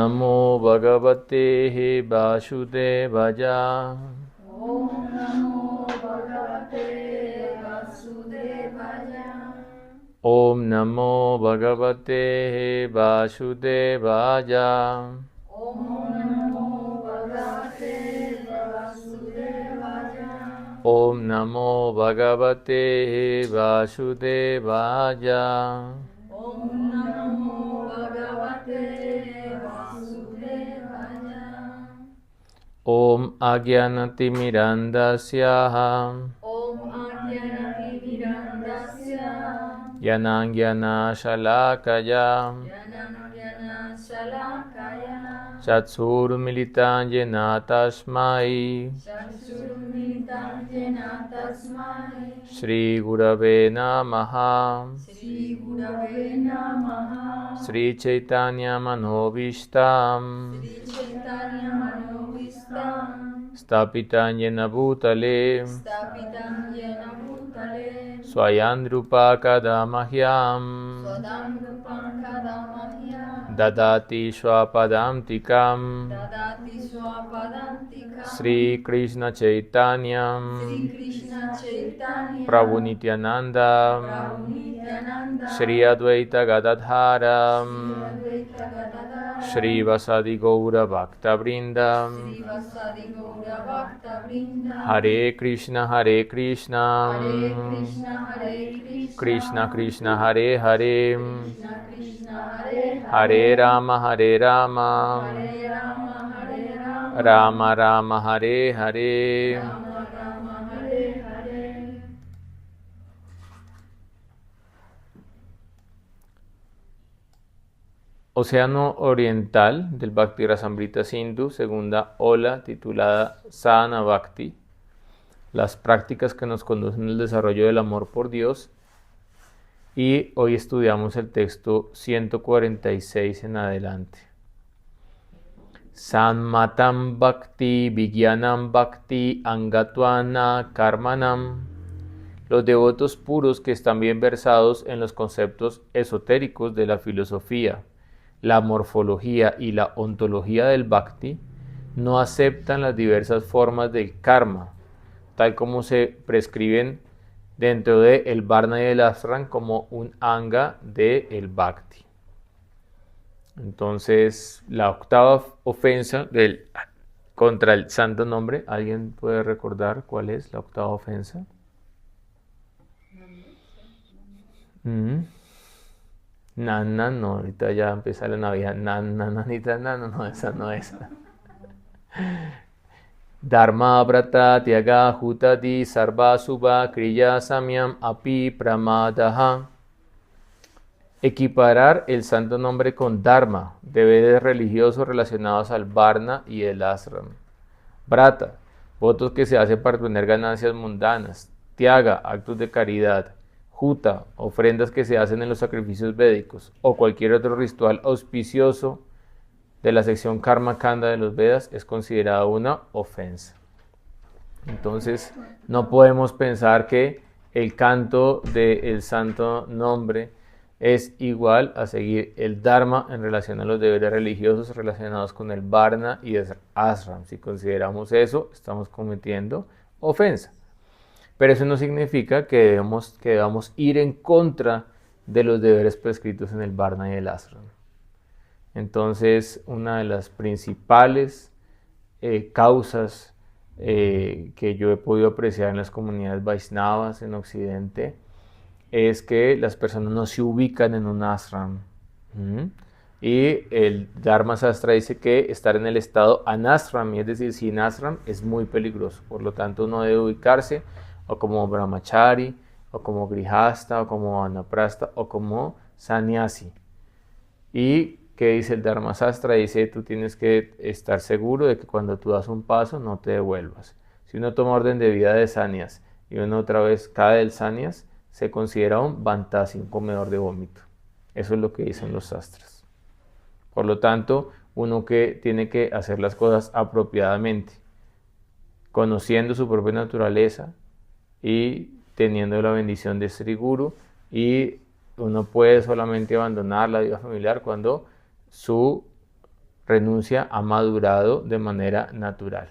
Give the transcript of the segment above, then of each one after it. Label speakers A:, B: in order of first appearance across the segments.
A: Namo Bhagavate Vasudevaya.
B: Om Namo Bhagavate Vasudevaya.
A: Om Namo Bhagavate Vasudevaya.
B: Om Namo Bhagavate Vasudevaya.
A: Om Namo Bhagavate Vasudevaya.
B: Om Namo Bhagavate Vasudevaya.
A: Om Agyanatimirandasya
B: Om Ajnanatirandasya
A: Yanangyana Shalakaya
B: Jananjana Shalakaya
A: Chatsurmilitanyena Tasmai
B: Chakshurumilitanjena Tasmai
A: Shri Gurave Namaha.
B: Shri Gurave Namaha.
A: Sri Chaitanya Manobishtam
B: Shri Chaitanya Manovistam
A: Stapitanyena Bhutale
B: Stapitam Yena Bhutale
A: Swayandrupa Kadamahyam
B: Swadam Rupam Kadamahya
A: Dadati Swapadamtikam
B: Dadati Swapadantika
A: Sri Krishna Chaitanyam
B: Sri Krishna Chaitanya
A: Prabhu Nityananda
B: Prabhu Nityananda
A: Shri Advaita Gadadhara
B: Advaita Gadadhara
A: Shri Vasadi Gaura Bhakta Vrinda
B: Sri Vasadi Gaura Bhakta Vrinda
A: Hare Krishna Hare Krishna
B: Hare Krishna Hare Krishna
A: Krishna Krishna Hare Hare
B: Krishna Krishna Hare
A: Hare Rama Hare Rama
B: Hare Rama Hare Rama
A: Rama Rama Hare Hare.
B: Rama Rama Hare Hare.
A: Océano Oriental del Bhakti Rasamrita Sindhu, segunda ola titulada Sadhana Bhakti, las prácticas que nos conducen al desarrollo del amor por Dios. Y hoy estudiamos el texto 146 en adelante. Sanmatam Bhakti Vigyanam Bhakti Angatwana Karmanam. Los devotos puros que están bien versados en los conceptos esotéricos de la filosofía, la morfología y la ontología del Bhakti, no aceptan las diversas formas del karma, tal como se prescriben dentro del Varna y el Ashram como un anga del Bhakti. Entonces, la octava ofensa contra el santo nombre, ¿alguien puede recordar cuál es la octava ofensa? Nana, no, ahorita ya empieza la Navidad. Nana, nanita, nana, no, esa no es. Dharma Brata Tyaga Hutadi Sarva Subha Kriya Samyam Api Pramadaha. Equiparar el santo nombre con Dharma, deberes religiosos relacionados al Varna y el Ashram. Brata, votos que se hacen para obtener ganancias mundanas. Tyaga, actos de caridad. Huta, ofrendas que se hacen en los sacrificios védicos o cualquier otro ritual auspicioso de la sección Karma Kanda de los Vedas es considerada una ofensa. Entonces, no podemos pensar que el canto del santo nombre es igual a seguir el Dharma en relación a los deberes religiosos relacionados con el Varna y el Ashram. Si consideramos eso, estamos cometiendo ofensa. Pero eso no significa que debamos ir en contra de los deberes prescritos en el Varna y el Ashram. Entonces, una de las principales causas que yo he podido apreciar en las comunidades Vaishnavas en Occidente es que las personas no se ubican en un ashram. Y el Dharma Sastra dice que estar en el estado anashram, es decir, sin ashram, es muy peligroso. Por lo tanto, uno debe ubicarse o como brahmachari, o como grihasta, o como vanaprastha, o como sannyasi. ¿Y qué dice el Dharma Sastra? Dice, tú tienes que estar seguro de que cuando tú das un paso, no te devuelvas. Si uno toma orden de vida de sannyas y uno otra vez cae del sannyas, se considera un bantasi, un comedor de vómito. Eso es lo que dicen los sastras. Por lo tanto, uno que tiene que hacer las cosas apropiadamente, conociendo su propia naturaleza y teniendo la bendición de Sri Guru, y uno puede solamente abandonar la vida familiar cuando su renuncia ha madurado de manera natural.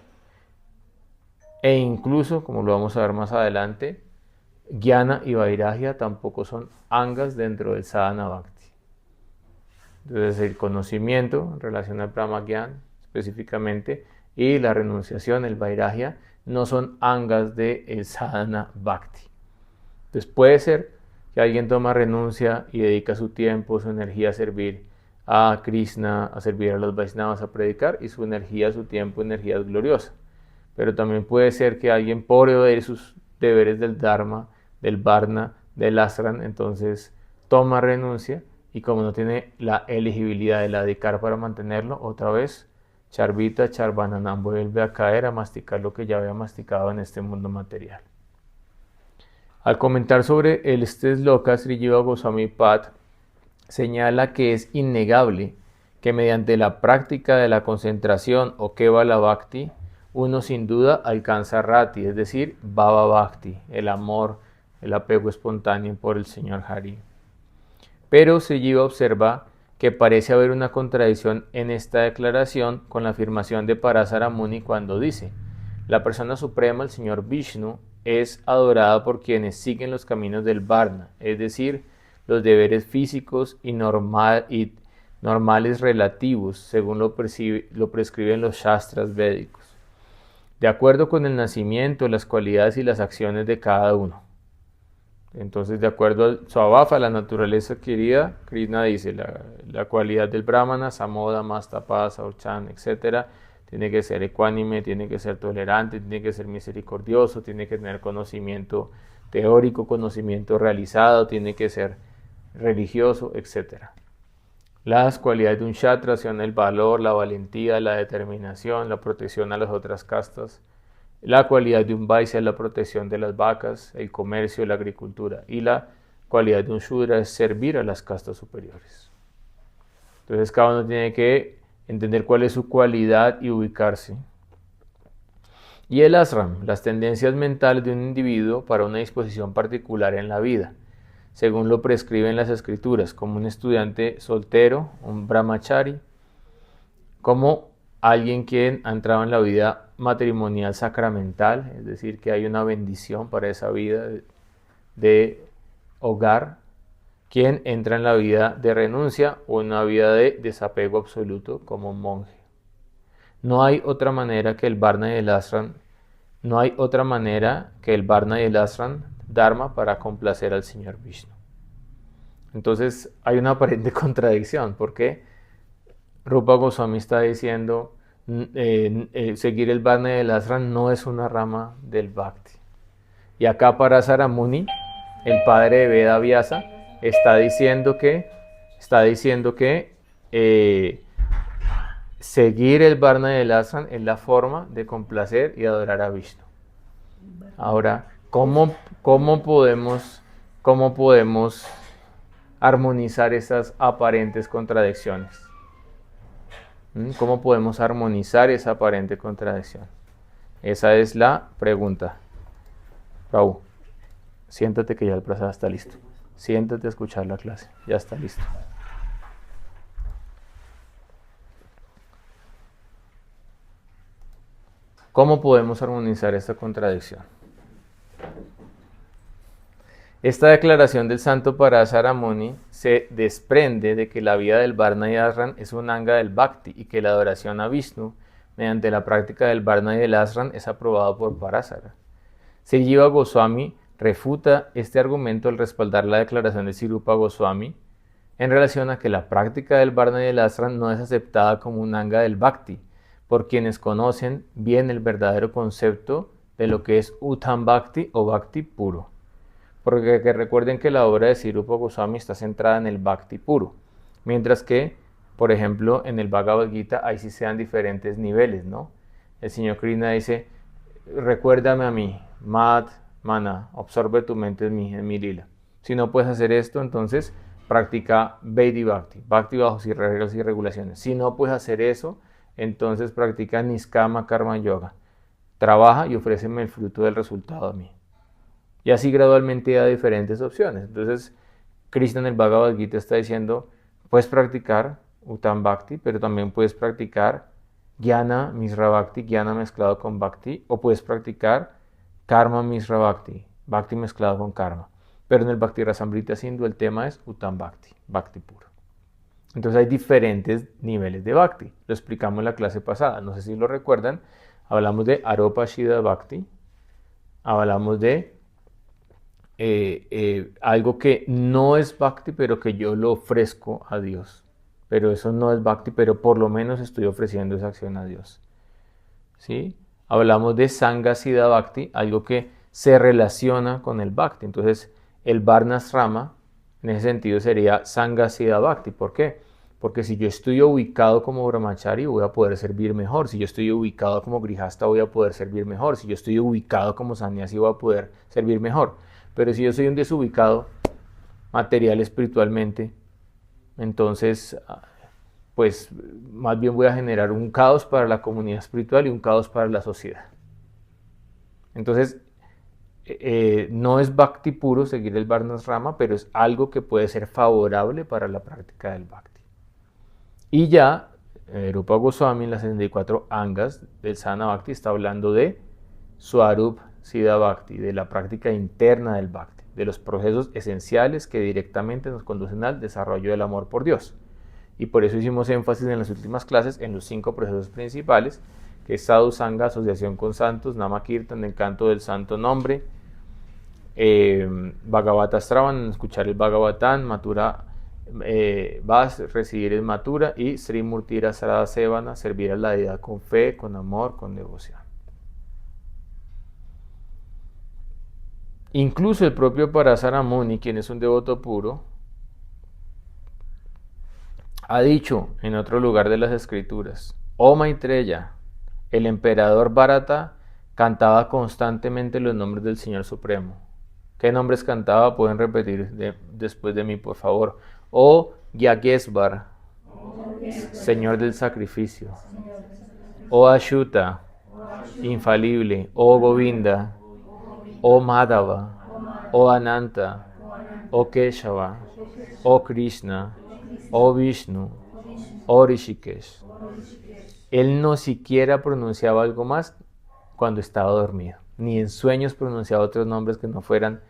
A: E incluso, como lo vamos a ver más adelante, Jnana y Vairagya tampoco son angas dentro del sadhana bhakti. Entonces el conocimiento en relación al Brahma Gyan específicamente y la renunciación, el Vairagya, no son angas del sadhana bhakti. Entonces puede ser que alguien toma renuncia y dedica su tiempo, su energía a servir a Krishna, a servir a los Vaishnavas, a predicar, y su energía, su tiempo, energía es gloriosa. Pero también puede ser que alguien, por obedecer sus deberes del Dharma, del Varna, del Ashram, entonces toma renuncia, y como no tiene la elegibilidad de la dedicar para mantenerlo, otra vez Charvita, Charvananam vuelve a caer a masticar lo que ya había masticado en este mundo material. Al comentar sobre este sloka, Sri Jiva Goswami Pad señala que es innegable que mediante la práctica de la concentración o Kevala Bhakti, uno sin duda alcanza Rati, es decir, Bhava Bhakti, el amor, el apego espontáneo por el Señor Hari. Pero Sri Jiva observa que parece haber una contradicción en esta declaración con la afirmación de Parasara Muni cuando dice: la persona suprema, el Señor Vishnu, es adorada por quienes siguen los caminos del Varna, es decir, los deberes físicos y normales relativos, según lo prescriben los Shastras védicos, de acuerdo con el nacimiento, las cualidades y las acciones de cada uno. Entonces, de acuerdo al Svabhava, la naturaleza adquirida, Krishna dice, la cualidad del Brahmana, Samoda, Mastapa, Saurchan, etc., tiene que ser ecuánime, tiene que ser tolerante, tiene que ser misericordioso, tiene que tener conocimiento teórico, conocimiento realizado, tiene que ser religioso, etc. Las cualidades de un Kshatriya son el valor, la valentía, la determinación, la protección a las otras castas. La cualidad de un Vaisya es la protección de las vacas, el comercio, la agricultura. Y la cualidad de un Shudra es servir a las castas superiores. Entonces cada uno tiene que entender cuál es su cualidad y ubicarse. Y el ashram, las tendencias mentales de un individuo para una disposición particular en la vida, según lo prescriben las escrituras, como un estudiante soltero, un brahmachari, como alguien quien ha entrado en la vida matrimonial sacramental, es decir, que hay una bendición para esa vida de hogar, quien entra en la vida de renuncia o en una vida de desapego absoluto como un monje. No hay otra manera que el Varna y el Ashram, Dharma para complacer al Señor Vishnu. Entonces hay una aparente contradicción, porque Rupa Goswami está diciendo seguir el Varna y el Ashram no es una rama del Bhakti. Y acá Parasara Muni, el padre de Veda Vyasa, está diciendo que seguir el Varna y el Ashram es la forma de complacer y adorar a Vishnu. Ahora, ¿cómo podemos armonizar esas aparentes contradicciones? ¿Cómo podemos armonizar esa aparente contradicción? Esa es la pregunta. Prabhu, siéntate que ya el prasada está listo. Siéntate a escuchar la clase, ya está listo. ¿Cómo podemos armonizar esta contradicción? Esta declaración del santo Parasara Muni se desprende de que la vida del Varna y Ashram es un anga del Bhakti y que la adoración a Vishnu mediante la práctica del Varna y del Ashram es aprobado por Parasara. Sri Jiva Goswami refuta este argumento al respaldar la declaración de Sri Rupa Goswami en relación a que la práctica del Varna y del Ashram no es aceptada como un anga del Bhakti por quienes conocen bien el verdadero concepto de lo que es Uttam Bhakti o Bhakti puro. Porque recuerden que la obra de Sri Rupa Goswami está centrada en el Bhakti puro, mientras que, por ejemplo, en el Bhagavad Gita ahí sí se dan diferentes niveles, ¿no? El Señor Krishna dice, recuérdame a mí, Mat, Mana, absorbe tu mente en mi lila. Si no puedes hacer esto, entonces practica Vaidhi Bhakti, Bhakti bajo reglas y regulaciones. Si no puedes hacer eso, entonces practica Niskama Karma Yoga. Trabaja y ofréceme el fruto del resultado a mí. Y así gradualmente da diferentes opciones. Entonces, Krishna en el Bhagavad Gita está diciendo, puedes practicar Uttam Bhakti, pero también puedes practicar Jnana Mishra Bhakti, Jnana mezclado con Bhakti, o puedes practicar Karma Mishra Bhakti, Bhakti mezclado con Karma. Pero en el Bhakti Rasamrita Sindhu el tema es Uttam Bhakti, Bhakti puro. Entonces hay diferentes niveles de Bhakti. Lo explicamos en la clase pasada. No sé si lo recuerdan. Hablamos de Aropashida Bhakti. Hablamos de algo que no es Bhakti, pero que yo lo ofrezco a Dios. Pero eso no es Bhakti, pero por lo menos estoy ofreciendo esa acción a Dios. ¿Sí? Hablamos de Sangha Siddha Bhakti, algo que se relaciona con el Bhakti. Entonces, el Varnasrama, en ese sentido, sería Sangha Siddha Bhakti. ¿Por qué? Porque si yo estoy ubicado como brahmachari, voy a poder servir mejor. Si yo estoy ubicado como grihasta, voy a poder servir mejor. Si yo estoy ubicado como sannyasi, voy a poder servir mejor. Pero si yo soy un desubicado material espiritualmente, entonces, pues más bien voy a generar un caos para la comunidad espiritual y un caos para la sociedad. Entonces, no es Bhakti puro seguir el Varnasrama, pero es algo que puede ser favorable para la práctica del Bhakti. Y ya, Rupa Goswami en las 64 Angas del Sadhana Bhakti está hablando de Swarup Siddha Bhakti, de la práctica interna del Bhakti, de los procesos esenciales que directamente nos conducen al desarrollo del amor por Dios. Y por eso hicimos énfasis en las últimas clases en los 5 procesos principales, que es Sadhu Sangha, asociación con santos, Nama Kirtan, el canto del santo nombre, Bhagavata Shravan, escuchar el Bhagavatam, Mathura Vas, recibir el Mathura, y Sri Murtira Sarada Sevana, servir a la deidad con fe, con amor, con devoción. Incluso el propio Parasara Muni, quien es un devoto puro, ha dicho en otro lugar de las escrituras: Oh Maitreya, el emperador Bharata cantaba constantemente los nombres del Señor Supremo. ¿Qué nombres cantaba? Pueden repetir después de mí, por favor. Oh Yagesvar, Señor del sacrificio. Oh Ashuta, infalible. Oh Govinda. Oh Madhava. Oh Ananta. Oh Keshava. Oh Krishna. Oh Vishnu. Oh Rishikesh. Él no siquiera pronunciaba algo más cuando estaba dormido. Ni en sueños pronunciaba otros nombres que no fueran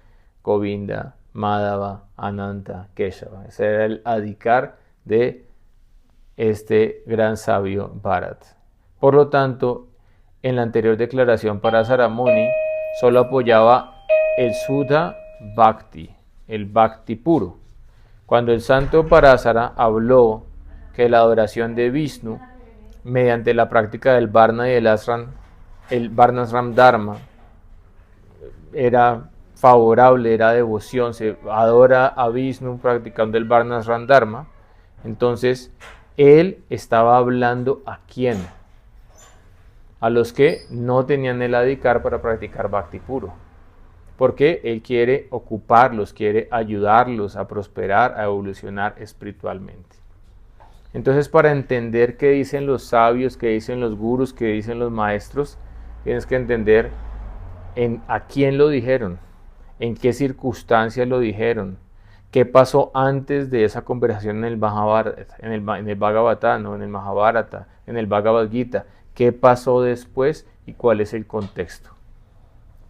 A: Govinda, Madhava, Ananta, Keshava. Ese era el adhikar de este gran sabio Bharat. Por lo tanto, en la anterior declaración Parasara Muni solo apoyaba el Sudha Bhakti, el Bhakti puro. Cuando el santo Parasara habló que la adoración de Vishnu mediante la práctica del Varna y del Ashram, el Varnasram Dharma, era favorable, era devoción, se adora a Vishnu practicando el Varnasram Dharma, entonces él estaba hablando ¿a quién? A los que no tenían el adhikar para practicar Bhakti puro, porque él quiere ocuparlos, quiere ayudarlos a prosperar, a evolucionar espiritualmente. Entonces, para entender qué dicen los sabios, qué dicen los gurús, qué dicen los maestros, tienes que entender a quién lo dijeron, en qué circunstancias lo dijeron, qué pasó antes de esa conversación en el Mahabharata, en el Bhagavatam, ¿no? En el Mahabharata, en el Bhagavad Gita, qué pasó después y cuál es el contexto.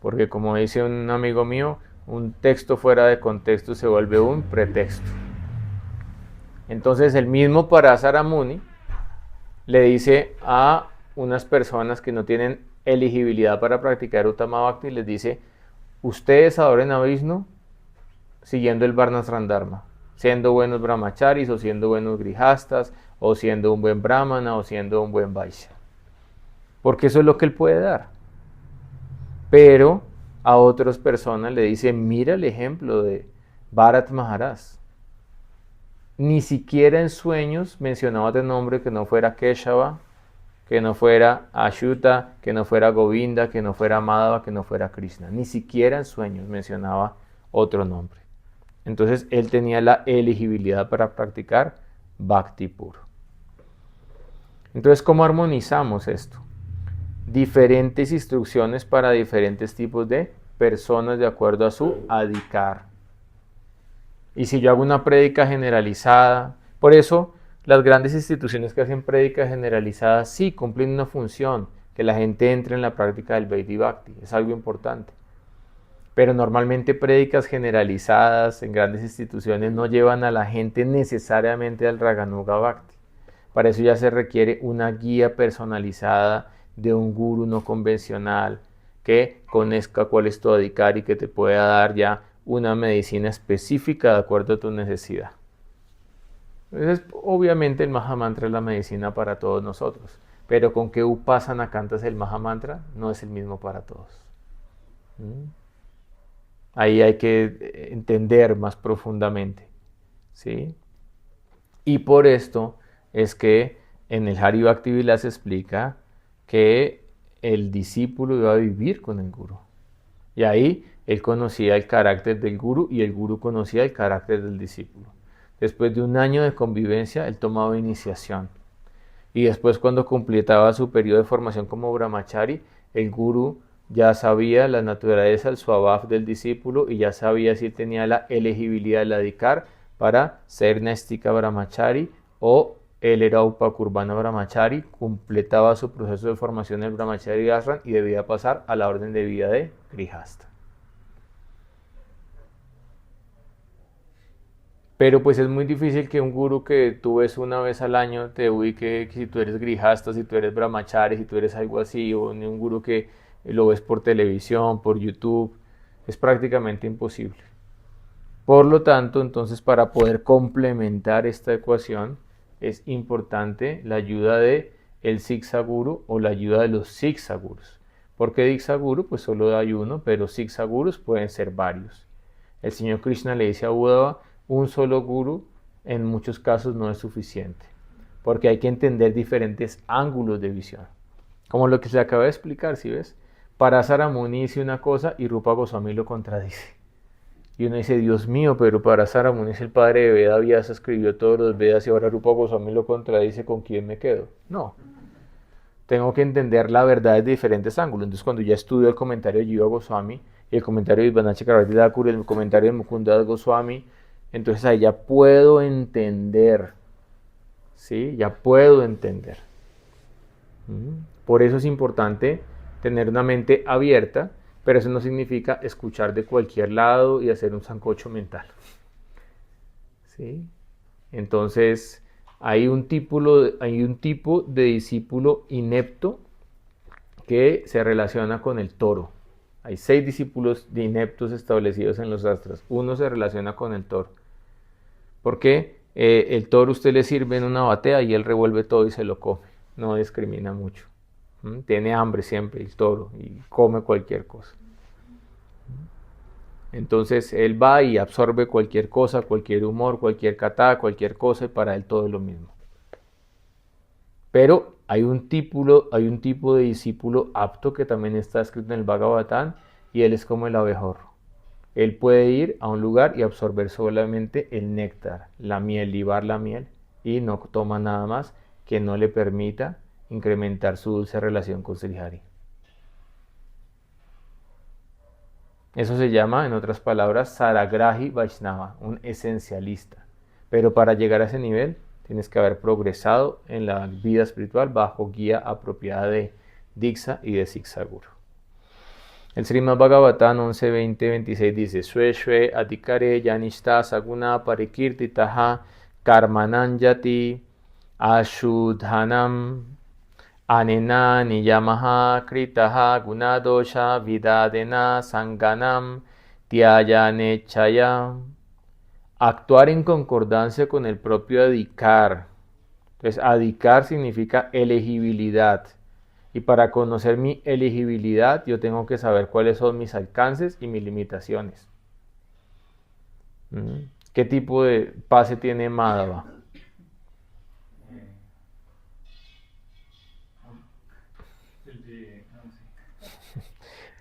A: Porque como dice un amigo mío, un texto fuera de contexto se vuelve un pretexto. Entonces el mismo Parasara Muni le dice a unas personas que no tienen elegibilidad para practicar Uttama Bhakti, les dice: ustedes adoren a Vishnu siguiendo el Varnasram Dharma, siendo buenos brahmacharis o siendo buenos grihastas o siendo un buen brahmana o siendo un buen vaishya, porque eso es lo que él puede dar. Pero a otras personas le dice: mira el ejemplo de Bharat Maharaj, ni siquiera en sueños mencionaba otro nombre que no fuera Keshava, que no fuera Ashuta, que no fuera Govinda, que no fuera Madhava, que no fuera Krishna. Ni siquiera en sueños mencionaba otro nombre. Entonces él tenía la elegibilidad para practicar Bhakti puro. Entonces, ¿cómo armonizamos esto? Diferentes instrucciones para diferentes tipos de personas de acuerdo a su adhikar. Y si yo hago una prédica generalizada, por eso las grandes instituciones que hacen prédicas generalizadas sí cumplen una función, que la gente entre en la práctica del Vaidhi Bhakti, es algo importante. Pero normalmente prédicas generalizadas en grandes instituciones no llevan a la gente necesariamente al Raganuga Bhakti. Para eso ya se requiere una guía personalizada de un gurú no convencional que conozca cuál es tu adhikari y que te pueda dar ya una medicina específica de acuerdo a tu necesidad. Entonces, obviamente el Mahamantra es la medicina para todos nosotros, pero con qué upasana cantas el Mahamantra no es el mismo para todos. Ahí hay que entender más profundamente, ¿sí? Y por esto es que en el Hari Bhakti Vilasa explica que el discípulo iba a vivir con el gurú. Y ahí él conocía el carácter del gurú y el gurú conocía el carácter del discípulo. Después de un año de convivencia, él tomaba iniciación. Y después, cuando completaba su periodo de formación como brahmachari, el gurú ya sabía la naturaleza, el swabhav del discípulo y ya sabía si tenía la elegibilidad de adhikar para ser Naistika brahmachari o él era Upakurbana brahmachari, completaba su proceso de formación en el brahmachari ashram y debía pasar a la orden de vida de grihasta. Pero pues es muy difícil que un gurú que tú ves una vez al año te ubique si tú eres grihasta, si tú eres brahmachari, si tú eres algo así, o ni un gurú que lo ves por televisión, por YouTube, es prácticamente imposible. Por lo tanto, entonces para poder complementar esta ecuación es importante la ayuda de el Siksha Guru o la ayuda de los Siksha Gurus. Porque Diksha Guru pues solo hay uno, pero Siksha Gurus pueden ser varios. El Señor Krishna le dice a Uddhava, un solo guru en muchos casos no es suficiente, porque hay que entender diferentes ángulos de visión. Como lo que se acaba de explicar, ¿sí ves? Parasara Muni dice una cosa y Rupa Goswami lo contradice. Y uno dice, Dios mío, pero Parasara Muni es el padre de Veda Vyasa, escribió todos los Vedas y ahora Rupa Goswami lo contradice, ¿con quién me quedo? No. Tengo que entender la verdad de diferentes ángulos. Entonces, cuando ya estudio el comentario de Jiva Goswami, y el comentario de Vivana Chakravarti Thakur, el comentario de Mukunda Goswami, entonces ahí ya puedo entender, ¿sí? Ya puedo entender. Por eso es importante tener una mente abierta, pero eso no significa escuchar de cualquier lado y hacer un sancocho mental, ¿sí? Entonces, hay un tipo de discípulo inepto que se relaciona con el toro. Hay 6 discípulos de ineptos establecidos en los astras. Uno se relaciona con el toro. Porque el toro usted le sirve en una batea y él revuelve todo y se lo come. No discrimina mucho. Tiene hambre siempre el toro y come cualquier cosa. Entonces él va y absorbe cualquier cosa, cualquier humor, cualquier katha, cualquier cosa y para él todo es lo mismo. Pero hay un tipo de discípulo apto que también está escrito en el Bhagavatam y él es como el abejorro. Él puede ir a un lugar y absorber solamente el néctar, la miel, libar la miel y no toma nada más que no le permita incrementar su dulce relación con Sri Hari. Eso se llama, en otras palabras, Saragrahi Vaishnava, un esencialista. Pero para llegar a ese nivel tienes que haber progresado en la vida espiritual bajo guía apropiada de Diksha y de Siksha Guru. El Srimad Bhagavatam 11, 20, 26 dice Shwe Shwe Adhikare Yanishta Saguna Parikirtitaha Karmananjati Ashudhanam Anena Niyamaha Kritaha Gunadosha Vidadena Sanganam Tyayanechaya. Actuar en concordancia con el propio adhikar. Entonces, adhikar significa elegibilidad. Y para conocer mi elegibilidad, yo tengo que saber cuáles son mis alcances y mis limitaciones. ¿Qué tipo de pase tiene Madhava?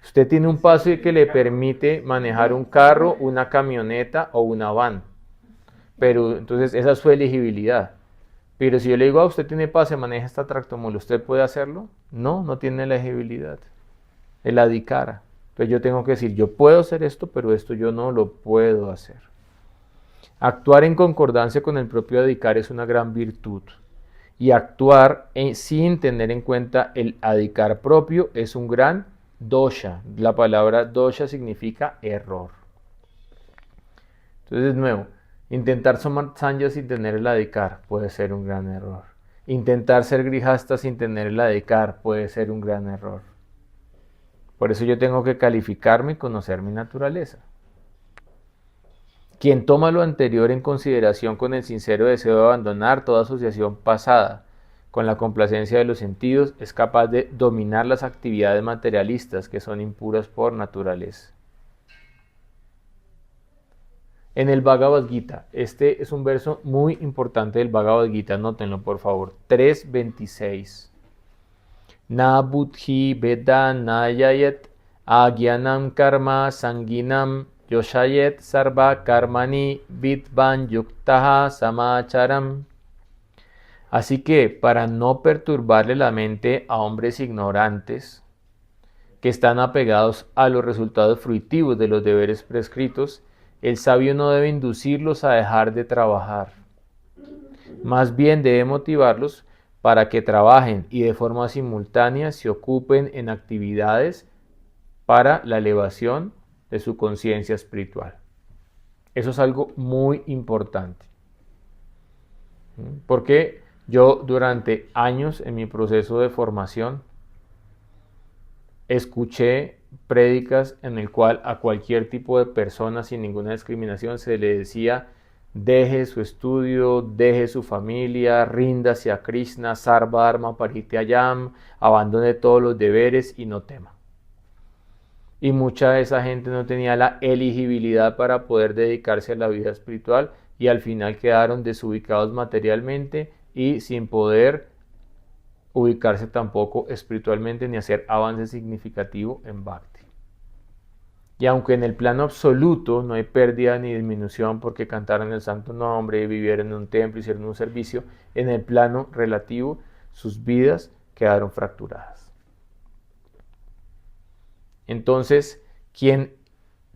A: Usted tiene un pase que le permite manejar un carro, una camioneta o una van. Pero entonces esa es su elegibilidad. Pero si yo le digo, usted tiene pase, maneja esta tractomula, ¿usted puede hacerlo? No, no tiene elegibilidad. El adhikara. Entonces yo tengo que decir, yo puedo hacer esto, pero esto yo no lo puedo hacer. Actuar en concordancia con el propio adhikar es una gran virtud. Y actuar sin tener en cuenta el adhikar propio es un gran dosha. La palabra dosha significa error. Entonces, de nuevo, intentar somar sanya sin tener el adhikar puede ser un gran error. Intentar ser grijasta sin tener el adhikar puede ser un gran error. Por eso yo tengo que calificarme y conocer mi naturaleza. Quien toma lo anterior en consideración con el sincero deseo de abandonar toda asociación pasada con la complacencia de los sentidos es capaz de dominar las actividades materialistas que son impuras por naturaleza. En el Bhagavad Gita, este es un verso muy importante del Bhagavad Gita, anótenlo por favor, 3.26. Na buddhi veda nayayet agyanam karma sanginam yoshayet sarva karmani vidvan yuktaha samacharam. Así que, para no perturbarle la mente a hombres ignorantes que están apegados a los resultados fruitivos de los deberes prescritos, el sabio no debe inducirlos a dejar de trabajar. Más bien debe motivarlos para que trabajen y de forma simultánea se ocupen en actividades para la elevación de su conciencia espiritual. Eso es algo muy importante. Porque yo durante años en mi proceso de formación escuché prédicas en el cual a cualquier tipo de persona sin ninguna discriminación se le decía: deje su estudio, deje su familia, ríndase a Krishna, sarva dharma parithyayam, abandone todos los deberes y no tema. Y mucha de esa gente no tenía la elegibilidad para poder dedicarse a la vida espiritual y al final quedaron desubicados materialmente y sin poder ubicarse tampoco espiritualmente ni hacer avance significativo en Bhakti. Y aunque en el plano absoluto no hay pérdida ni disminución porque cantaron el santo nombre, vivieron en un templo, hicieron un servicio, en el plano relativo sus vidas quedaron fracturadas. Entonces, quien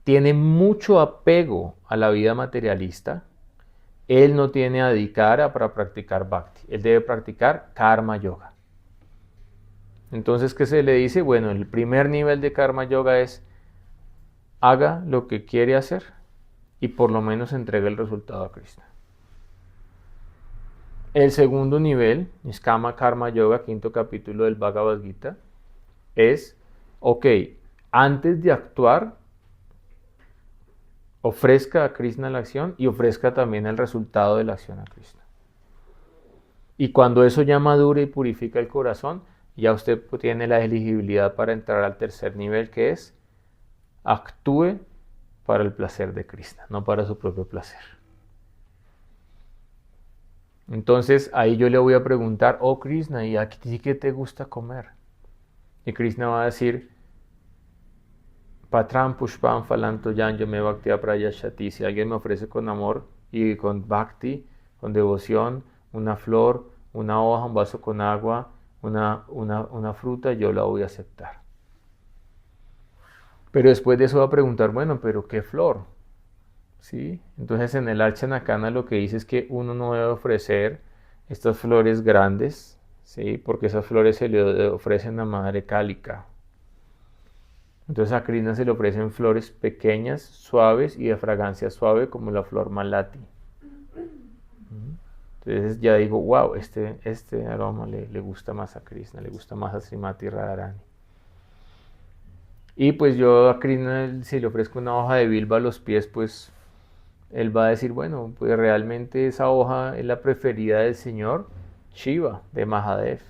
A: tiene mucho apego a la vida materialista, él no tiene adhikara para practicar Bhakti, él debe practicar Karma Yoga. Entonces, ¿qué se le dice? Bueno, el primer nivel de Karma Yoga es: haga lo que quiere hacer y por lo menos entregue el resultado a Krishna. El segundo nivel, Niskama Karma Yoga, quinto capítulo del Bhagavad Gita, es: ok, antes de actuar, ofrezca a Krishna la acción y ofrezca también el resultado de la acción a Krishna. Y cuando eso ya madure y purifica el corazón, ya usted tiene la elegibilidad para entrar al tercer nivel, que es: actúe para el placer de Krishna, no para su propio placer. Entonces ahí yo le voy a preguntar: oh Krishna, ¿y a ti qué te gusta comer? Y Krishna va a decir: Patram pushpam falanto yanyo me bhaktiya prayashati. Si alguien me ofrece con amor y con bhakti, con devoción, una flor, una hoja, un vaso con agua, una fruta, yo la voy a aceptar. Pero después de eso va a preguntar: bueno, pero ¿qué flor? ¿Sí? Entonces en el Archanakana lo que dice es que uno no debe ofrecer estas flores grandes, ¿sí? Porque esas flores se le ofrecen a Madre Kálika. Entonces a Krishna se le ofrecen flores pequeñas, suaves y de fragancia suave, como la flor malati. Entonces ya digo: wow, este aroma le gusta más a Krishna, le gusta más a Srimati Radharani. Y pues yo a Krishna, si le ofrezco una hoja de bilba a los pies, pues él va a decir: bueno, pues realmente esa hoja es la preferida del señor Shiva, de Mahadev.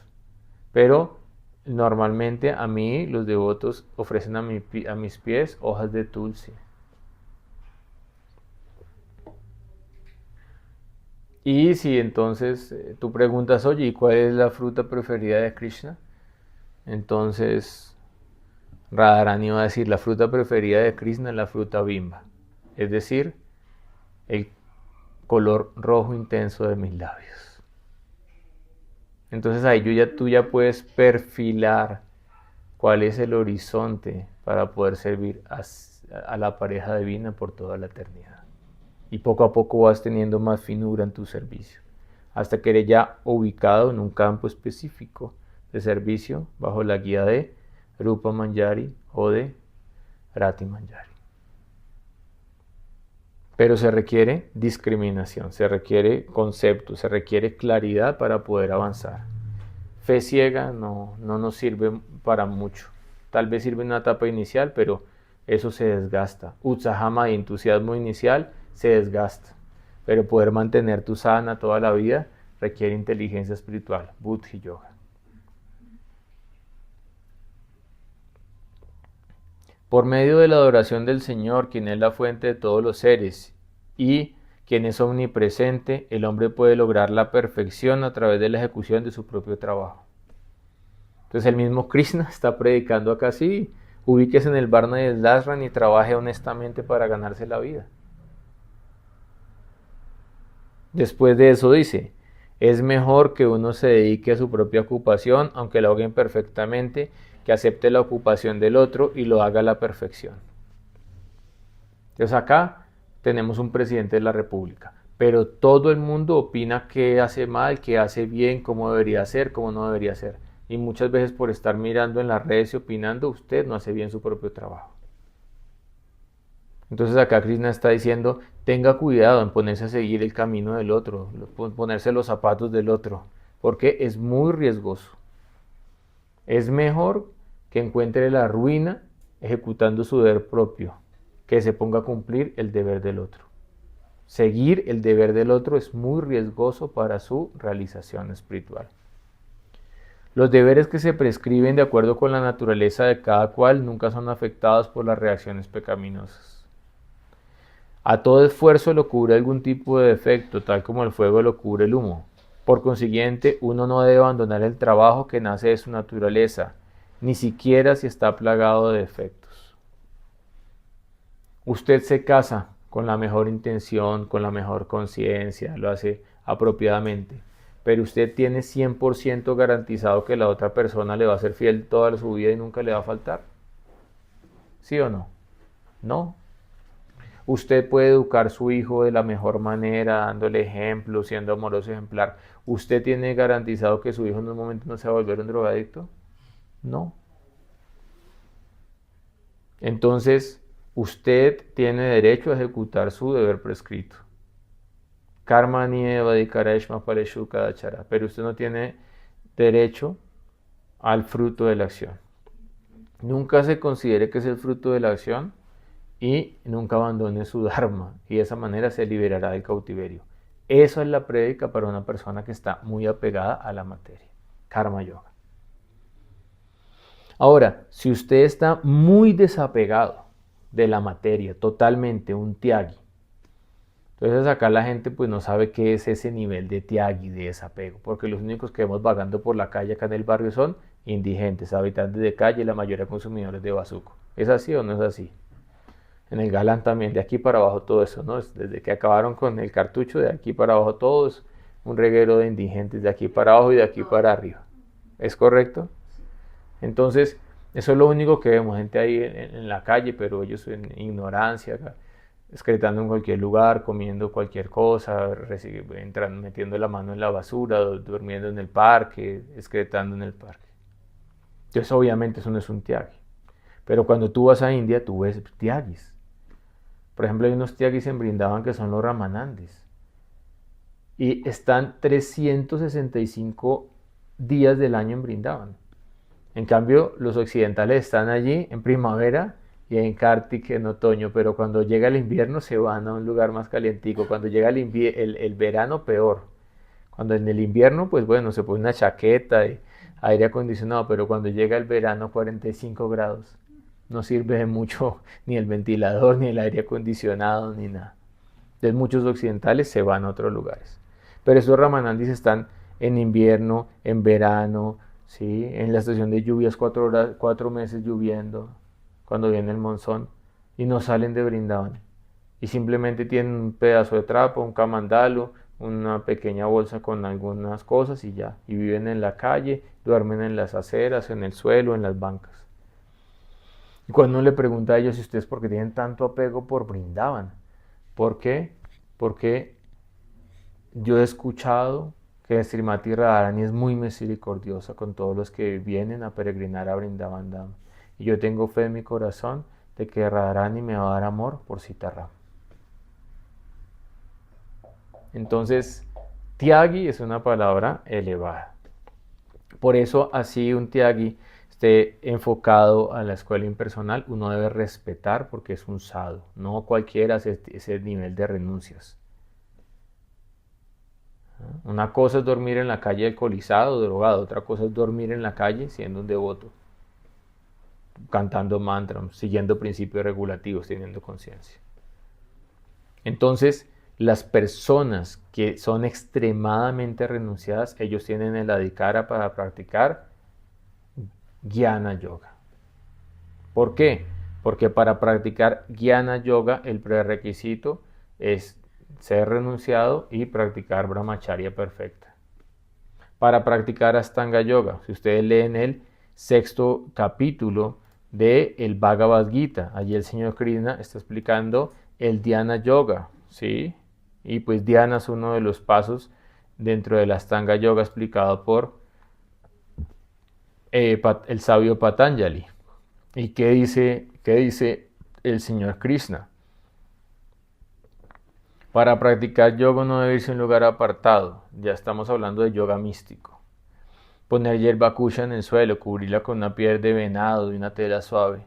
A: Pero normalmente a mí los devotos ofrecen a mis pies hojas de tulsi. Y si entonces tú preguntas: oye, ¿y cuál es la fruta preferida de Krishna? Entonces Radharani va a decir: la fruta preferida de Krishna es la fruta bimba, es decir, el color rojo intenso de mis labios. Entonces ahí tú ya puedes perfilar cuál es el horizonte para poder servir a la pareja divina por toda la eternidad. y poco a poco vas teniendo más finura en tu servicio, hasta que eres ya ubicado en un campo específico de servicio bajo la guía de Rupa Manjari o de Rati Manjari. Pero se requiere discriminación, se requiere concepto, se requiere claridad para poder avanzar. Fe ciega no nos sirve para mucho. Tal vez sirve en una etapa inicial, pero eso se desgasta. Utsahama y entusiasmo inicial se desgasta. Pero poder mantener tu sadhana toda la vida requiere inteligencia espiritual, Buddhi Yoga. Por medio de la adoración del Señor, quien es la fuente de todos los seres y quien es omnipresente, el hombre puede lograr la perfección a través de la ejecución de su propio trabajo. Entonces el mismo Krishna está predicando acá, sí, ubíquese en el Varna y el Ashram y trabaje honestamente para ganarse la vida. Después de eso dice, es mejor que uno se dedique a su propia ocupación, aunque lo haga imperfectamente, que acepte la ocupación del otro y lo haga a la perfección. Entonces acá tenemos un presidente de la República, pero todo el mundo opina qué hace mal, qué hace bien, cómo debería ser, cómo no debería ser. Y muchas veces por estar mirando en las redes y opinando, usted no hace bien su propio trabajo. Entonces acá Krishna está diciendo, tenga cuidado en ponerse a seguir el camino del otro, ponerse los zapatos del otro, porque es muy riesgoso. Es mejor que encuentre la ruina ejecutando su deber propio, que se ponga a cumplir el deber del otro. Seguir el deber del otro es muy riesgoso para su realización espiritual. Los deberes que se prescriben de acuerdo con la naturaleza de cada cual nunca son afectados por las reacciones pecaminosas. A todo esfuerzo lo cubre algún tipo de defecto, tal como el fuego lo cubre el humo. Por consiguiente, uno no debe abandonar el trabajo que nace de su naturaleza, ni siquiera si está plagado de defectos. Usted se casa con la mejor intención, con la mejor conciencia, lo hace apropiadamente, pero usted tiene 100% garantizado que la otra persona le va a ser fiel toda su vida y nunca le va a faltar. ¿Sí o no? No. Usted puede educar a su hijo de la mejor manera, dándole ejemplo, siendo amoroso ejemplar. ¿Usted tiene garantizado que su hijo en un momento no se va a volver un drogadicto? No. Entonces, usted tiene derecho a ejecutar su deber prescrito. Karma nieva de kareshma paleshu kadachara. Pero usted no tiene derecho al fruto de la acción. Nunca se considere que es el fruto de la acción y nunca abandone su dharma, y de esa manera se liberará del cautiverio. Eso es la prédica para una persona que está muy apegada a la materia. Karma Yoga. Ahora, si usted está muy desapegado de la materia, totalmente un tyagi, entonces acá la gente pues no sabe qué es ese nivel de tyagi, de desapego, porque los únicos que vemos vagando por la calle acá en el barrio son indigentes, habitantes de calle y la mayoría consumidores de bazuco. ¿Es así o no es así? En el Galán también, de aquí para abajo todo eso, ¿no? Desde que acabaron con el cartucho, de aquí para abajo todo es un reguero de indigentes, de aquí para abajo y de aquí para arriba. ¿Es correcto? Entonces, eso es lo único que vemos, gente ahí en la calle, pero ellos en ignorancia, excretando en cualquier lugar, comiendo cualquier cosa, entrando, metiendo la mano en la basura, durmiendo en el parque, excretando en el parque. Entonces, obviamente eso no es un tyagi. Pero cuando tú vas a India, tú ves tyagis. Por ejemplo, hay unos tyagis en Brindavan que son los Ramanandis. Y están 365 días del año en Brindavan. En cambio, los occidentales están allí en primavera y en Kartik en otoño, pero cuando llega el invierno se van a un lugar más calientico. Cuando llega el verano, peor. Cuando en el invierno, pues bueno, se pone una chaqueta y aire acondicionado, pero cuando llega el verano, 45 grados. No sirve de mucho ni el ventilador, ni el aire acondicionado, ni nada. Entonces muchos occidentales se van a otros lugares. Pero estos Ramanandis están en invierno, en verano, ¿sí? En la estación de lluvias, 4 meses lloviendo, cuando viene el monzón, y no salen de Brindavan. Y simplemente tienen un pedazo de trapo, un camandalu, una pequeña bolsa con algunas cosas y ya. Y viven en la calle, duermen en las aceras, en el suelo, en las bancas. Y cuando uno le pregunta a ellos si ustedes por qué tienen tanto apego por Brindavan, ¿por qué? porque yo he escuchado que Srimati Radharani es muy misericordiosa con todos los que vienen a peregrinar a Vrindavan Dham. Y yo tengo fe en mi corazón de que Radharani me va a dar amor por Sitaram. Entonces, Tyagi es una palabra elevada. Por eso, así un Tyagi esté enfocado a la escuela impersonal, uno debe respetar porque es un sadhu. No cualquiera hace ese nivel de renuncias. Una cosa es dormir en la calle alcoholizado, drogado. Otra cosa es dormir en la calle siendo un devoto, cantando mantras, siguiendo principios regulativos, teniendo conciencia. Entonces, las personas que son extremadamente renunciadas, ellos tienen el adhikara para practicar Jnana Yoga. ¿Por qué? Porque para practicar Jnana Yoga el prerequisito es ser renunciado y practicar Brahmacharya perfecta. Para practicar Astanga Yoga, si ustedes leen el 6º capítulo del Bhagavad Gita, allí el señor Krishna está explicando el Dhyana Yoga, ¿sí? Y pues Dhyana es uno de los pasos dentro del Astanga Yoga explicado por el sabio Patanjali. ¿Y qué dice el señor Krishna? Para practicar yoga no debe irse a un lugar apartado, ya estamos hablando de yoga místico. Poner hierba kusha en el suelo, cubrirla con una piel de venado y una tela suave.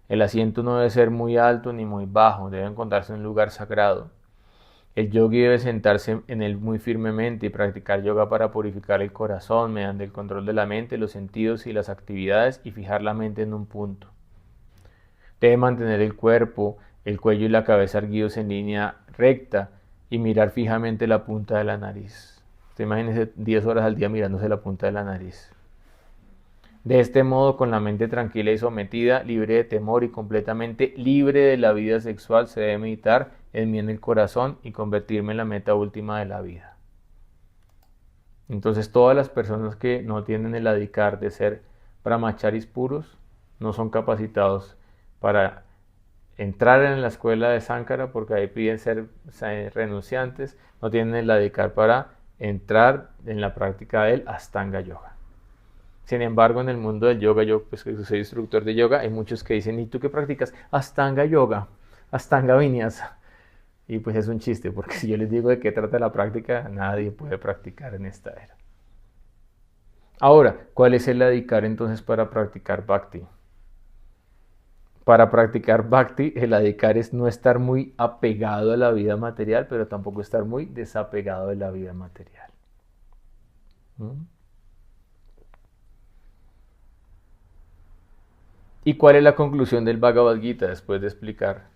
A: El asiento no debe ser muy alto ni muy bajo, debe encontrarse en un lugar sagrado. El yogi debe sentarse en él muy firmemente y practicar yoga para purificar el corazón mediante el control de la mente, los sentidos y las actividades y fijar la mente en un punto. Debe mantener el cuerpo, el cuello y la cabeza erguidos en línea recta y mirar fijamente la punta de la nariz. Usted imagínese 10 horas al día mirándose la punta de la nariz. De este modo, con la mente tranquila y sometida, libre de temor y completamente libre de la vida sexual, se debe meditar en mí en el corazón y convertirme en la meta última de la vida. Entonces, todas las personas que no tienen el adhikar de ser brahmacharis puros no son capacitados para entrar en la escuela de Sankara, porque ahí piden ser renunciantes, no tienen el adhikar para entrar en la práctica del Astanga Yoga. Sin embargo, en el mundo del yoga, yo pues que soy instructor de yoga, hay muchos que dicen, ¿y tú qué practicas? Astanga Yoga, Astanga Vinyasa. Y pues es un chiste, porque si yo les digo de qué trata la práctica, nadie puede practicar en esta era. Ahora, ¿cuál es el adhikar entonces para practicar Bhakti? Para practicar Bhakti, el adhikar es no estar muy apegado a la vida material, pero tampoco estar muy desapegado de la vida material. ¿Y cuál es la conclusión del Bhagavad Gita después de explicar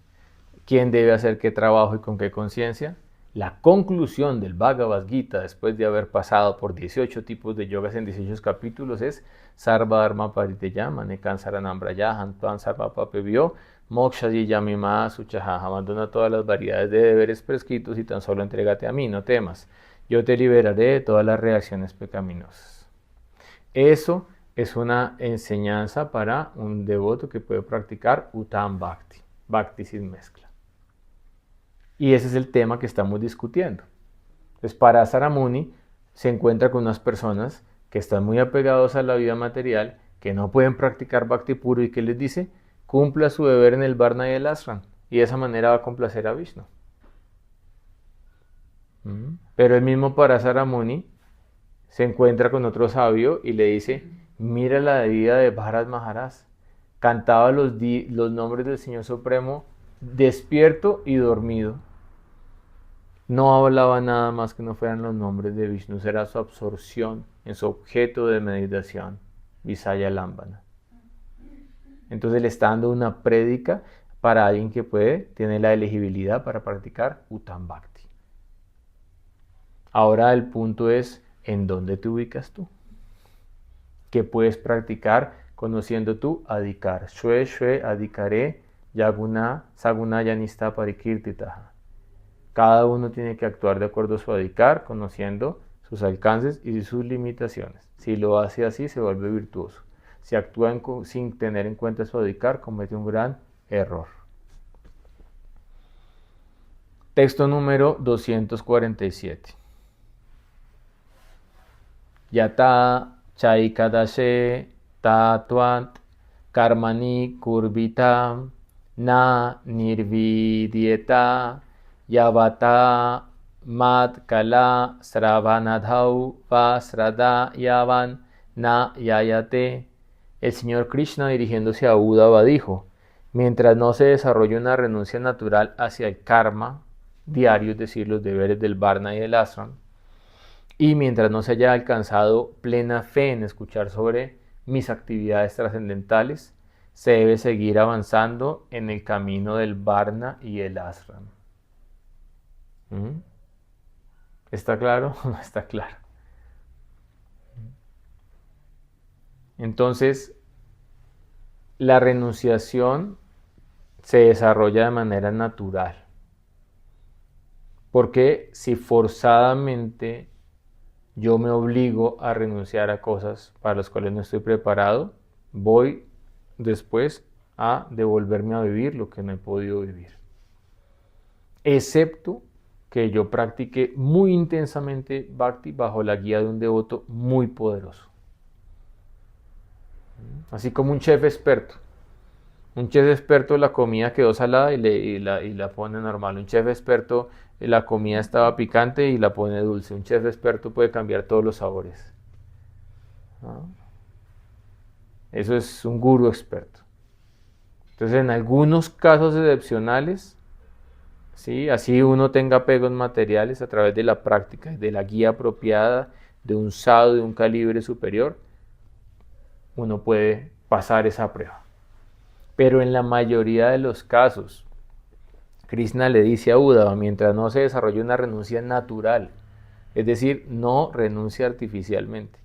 A: quién debe hacer qué trabajo y con qué conciencia? La conclusión del Bhagavad Gita, después de haber pasado por 18 tipos de yogas en 18 capítulos, es Sarva Dharma Pariteyama, Nekan Saranam Brayahan, Tvan Sarva Papebhyo, Moksha Yamima Suchaha. Abandona todas las variedades de deberes prescritos y tan solo entrégate a mí, no temas. Yo te liberaré de todas las reacciones pecaminosas. Eso es una enseñanza para un devoto que puede practicar Uttam Bhakti, Bhakti sin mezcla. Y ese es el tema que estamos discutiendo. Entonces, Parasara Muni se encuentra con unas personas que están muy apegados a la vida material, que no pueden practicar Bhakti puro y que les dice, cumpla su deber en el Varna y el Ashram, y de esa manera va a complacer a Vishnu. Pero el mismo Parasara Muni se encuentra con otro sabio y le dice, mira la vida de Bharat Maharaj, cantaba los nombres del Señor Supremo despierto y dormido. No hablaba nada más que no fueran los nombres de Vishnu, era su absorción en su objeto de meditación, Visaya Lambana. Entonces le está dando una prédica para alguien que tiene la elegibilidad para practicar Uttam Bhakti. Ahora el punto es, ¿en dónde te ubicas tú? ¿Qué puedes practicar conociendo tu adhikar? Shwe Shwe adhikare yaguna saguna yanista parikirtitaha. Cada uno tiene que actuar de acuerdo a su adhikar, conociendo sus alcances y sus limitaciones. Si lo hace así, se vuelve virtuoso. Si actúa sin tener en cuenta su adhikar, comete un gran error. Texto número 247. Yata chaikadashe tatuant karmani kurvitam na nirvidieta yavata mat kala sravanadhau va srada yavan na yayate. El señor Krishna, dirigiéndose a Uddhava, dijo: mientras no se desarrolle una renuncia natural hacia el karma diario, es decir, los deberes del varna y del ashram, y mientras no se haya alcanzado plena fe en escuchar sobre mis actividades trascendentales, se debe seguir avanzando en el camino del varna y el ashram. ¿Está claro o no está claro? Entonces, la renunciación se desarrolla de manera natural. Porque si forzadamente yo me obligo a renunciar a cosas para las cuales no estoy preparado, voy después a devolverme a vivir lo que no he podido vivir. Excepto que yo practique muy intensamente Bhakti bajo la guía de un devoto muy poderoso. Así como un chef experto. Un chef experto, la comida quedó salada y la pone normal. Un chef experto, la comida estaba picante y la pone dulce. Un chef experto puede cambiar todos los sabores. ¿No? Eso es un gurú experto. Entonces, en algunos casos excepcionales, ¿sí? Así uno tenga apegos materiales, a través de la práctica y de la guía apropiada de un sadhu de un calibre superior, uno puede pasar esa prueba. Pero en la mayoría de los casos, Krishna le dice a Uddhava, mientras no se desarrolle una renuncia natural, es decir, no renuncia artificialmente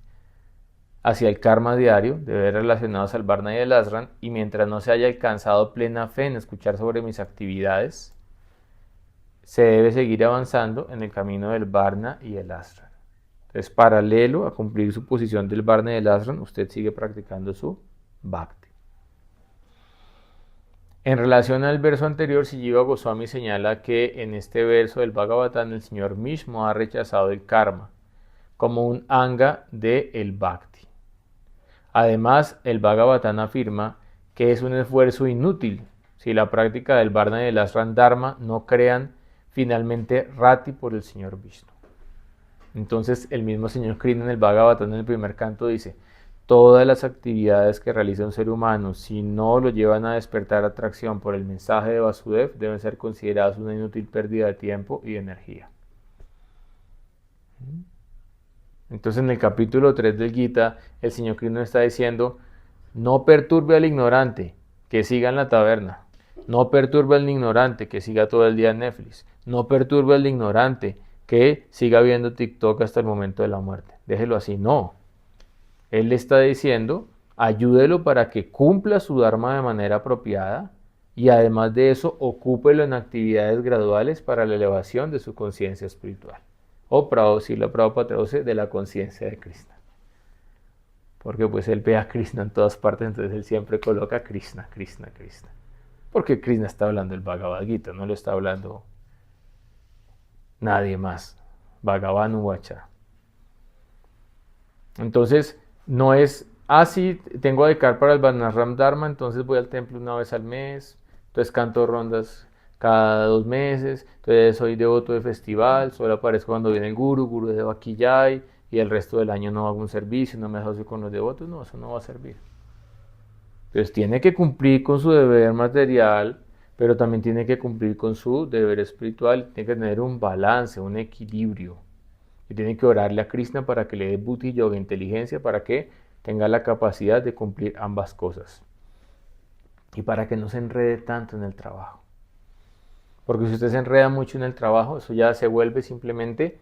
A: hacia el karma diario, deberes relacionados al varna y el ashram, y mientras no se haya alcanzado plena fe en escuchar sobre mis actividades, se debe seguir avanzando en el camino del varna y el ashram. Entonces, paralelo a cumplir su posición del varna y del ashram, usted sigue practicando su bhakti. En relación al verso anterior, Jiva Goswami señala que en este verso del Bhagavatam el señor mismo ha rechazado el karma como un anga del bhakti. Además, el Bhagavatam afirma que es un esfuerzo inútil si la práctica del varna y del ashram dharma no crean finalmente rati por el señor Vishnu. Entonces, el mismo señor Krishna en el Bhagavatam en el primer canto dice: todas las actividades que realiza un ser humano, si no lo llevan a despertar atracción por el mensaje de Vasudev, deben ser consideradas una inútil pérdida de tiempo y de energía. Entonces, en el capítulo 3 del Gita, el señor Krishna está diciendo: no perturbe al ignorante, que siga en la taberna. No perturbe al ignorante, que siga todo el día en Netflix. No perturbe al ignorante, que siga viendo TikTok hasta el momento de la muerte. Déjelo así, no. Él le está diciendo: ayúdelo para que cumpla su dharma de manera apropiada y además de eso, ocúpelo en actividades graduales para la elevación de su conciencia espiritual. O Srila Prabhupada traduce de la conciencia de Krishna. Porque pues él ve a Krishna en todas partes, entonces él siempre coloca Krishna, Krishna, Krishna. Porque Krishna está hablando del Bhagavad Gita, no lo está hablando nadie más. Bhagavan Uvacha. Entonces, no es, sí, tengo a dedicar para el Varnashram Dharma, entonces voy al templo una vez al mes, entonces canto rondas cada 2 meses, entonces soy devoto de festival, solo aparezco cuando viene el Guru de Vakiyai, y el resto del año no hago un servicio, no me asocio con los devotos, no, eso no va a servir. Entonces tiene que cumplir con su deber material, pero también tiene que cumplir con su deber espiritual, tiene que tener un balance, un equilibrio. Y tiene que orarle a Krishna para que le dé buddhi yoga, inteligencia, para que tenga la capacidad de cumplir ambas cosas. Y para que no se enrede tanto en el trabajo. Porque si usted se enreda mucho en el trabajo, eso ya se vuelve simplemente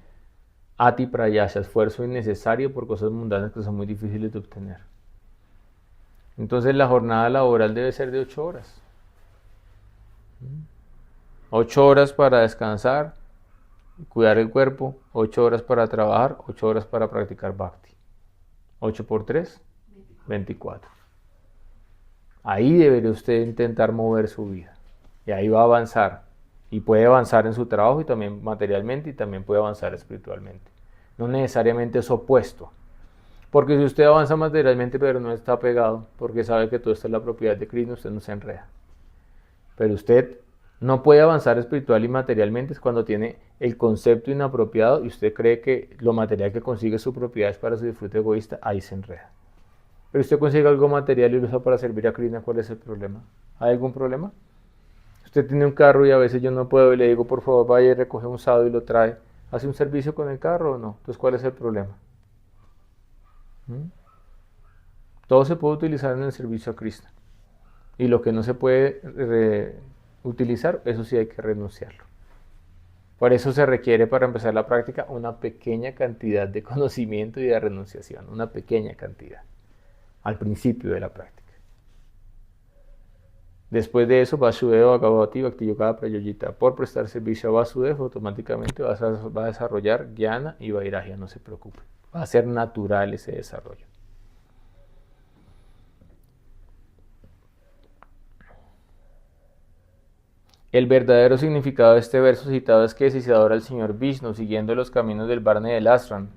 A: ati prayasha, esfuerzo innecesario por cosas mundanas que son muy difíciles de obtener. Entonces la jornada laboral debe ser de 8 horas. 8 horas para descansar, cuidar el cuerpo, 8 horas para trabajar, 8 horas para practicar bhakti. 8 por 3, 24. Ahí debería usted intentar mover su vida. Y ahí va a avanzar. y puede avanzar en su trabajo y también materialmente y también puede avanzar espiritualmente. No necesariamente es opuesto. Porque si usted avanza materialmente pero no está pegado, porque sabe que todo esto es la propiedad de Krishna, usted no se enreda. Pero usted no puede avanzar espiritual y materialmente es cuando tiene el concepto inapropiado y usted cree que lo material que consigue su propiedad es para su disfrute egoísta, ahí se enreda. Pero usted consigue algo material y lo usa para servir a Krishna, ¿cuál es el problema? ¿Hay algún problema? Usted tiene un carro y a veces yo no puedo y le digo, por favor, vaya y recoge un sábado y lo trae. ¿Hace un servicio con el carro o no? Entonces, ¿cuál es el problema? ¿Mm? Todo se puede utilizar en el servicio a Krishna. Y lo que no se puede utilizar, eso sí hay que renunciarlo. Por eso se requiere para empezar la práctica una pequeña cantidad de conocimiento y de renunciación, una pequeña cantidad, al principio de la práctica. Después de eso, Vasudeva Bhagavati Bhakti Yoga Prayoyita, por prestar servicio a Vasudeva, automáticamente va a desarrollar Jnana y Vairagya, no se preocupe. Va a ser natural ese desarrollo. El verdadero significado de este verso citado es que si se adora al Señor Vishnu siguiendo los caminos del Varna y del Ashram,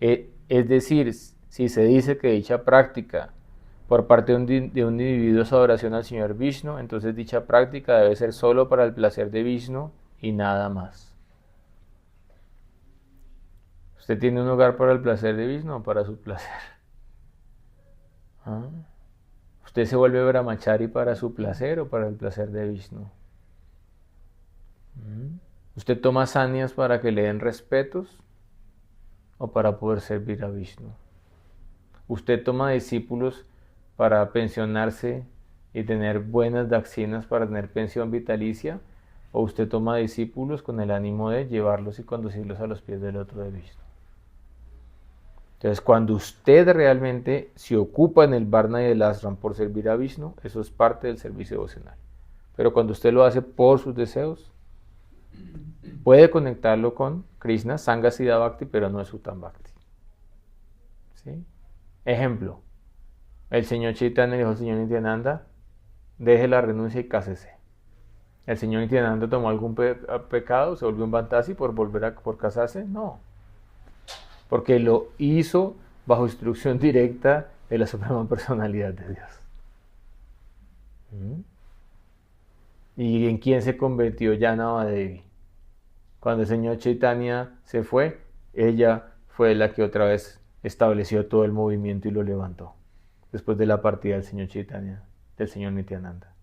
A: es decir, si se dice que dicha práctica por parte de un individuo es adoración al Señor Vishnu, entonces dicha práctica debe ser solo para el placer de Vishnu y nada más. ¿Usted tiene un hogar para el placer de Vishnu o para su placer? ¿Ah? ¿Usted se vuelve brahmachari para su placer o para el placer de Vishnu? ¿Usted toma sanias para que le den respetos o para poder servir a Vishnu? ¿Usted toma discípulos para pensionarse y tener buenas dakshinas para tener pensión vitalicia? ¿O usted toma discípulos con el ánimo de llevarlos y conducirlos a los pies del otro de Vishnu? Entonces, cuando usted realmente se ocupa en el Varna y el Ashram por servir a Vishnu, eso es parte del servicio devocional. Pero cuando usted lo hace por sus deseos, puede conectarlo con Krishna, Sangha Siddha Bhakti, pero no es Uttam Bhakti. ¿Sí? Ejemplo, el señor Chaitanya dijo al señor Nityananda, deje la renuncia y cásese. ¿El señor Nityananda tomó algún pecado, se volvió un bantasi por casarse? No, porque lo hizo bajo instrucción directa de la Suprema Personalidad de Dios. ¿Y en quién se convirtió Janavadevi? Cuando el señor Chaitanya se fue, ella fue la que otra vez estableció todo el movimiento y lo levantó, después de la partida del señor Chaitanya, del señor Nityananda.